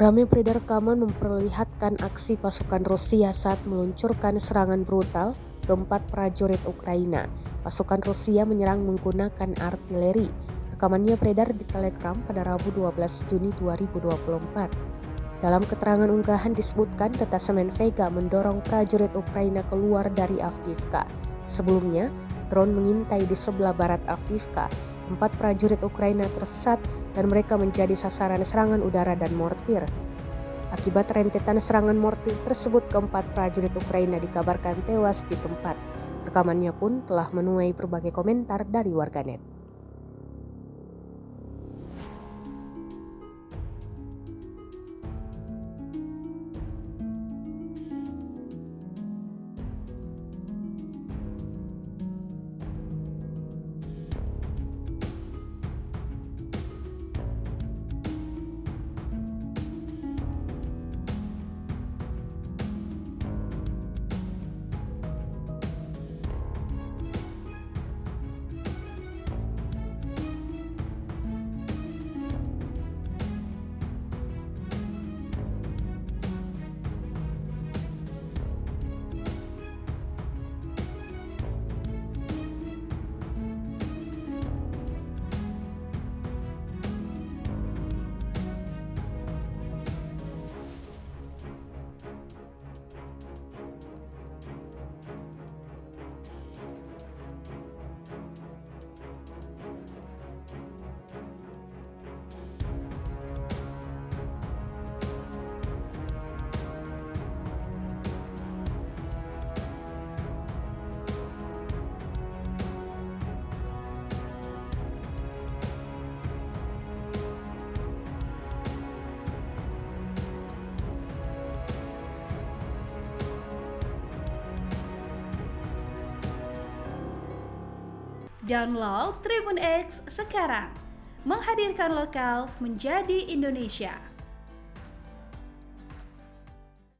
Ramai beredar rekaman memperlihatkan aksi pasukan Rusia saat meluncurkan serangan brutal ke 4 prajurit Ukraina. Pasukan Rusia menyerang menggunakan artileri. Rekamannya beredar di Telegram pada Rabu 12 Juni 2024. Dalam keterangan unggahan disebutkan detasemen Vega mendorong prajurit Ukraina keluar dari Avdiivka. Sebelumnya, drone mengintai di sebelah barat Avdiivka. 4 prajurit Ukraina tersesat dan mereka menjadi sasaran serangan udara dan mortir. Akibat rentetan serangan mortir tersebut, 4 prajurit Ukraina dikabarkan tewas di tempat. Rekamannya pun telah menuai berbagai komentar dari warganet. Download Tribun X sekarang, menghadirkan lokal menjadi Indonesia.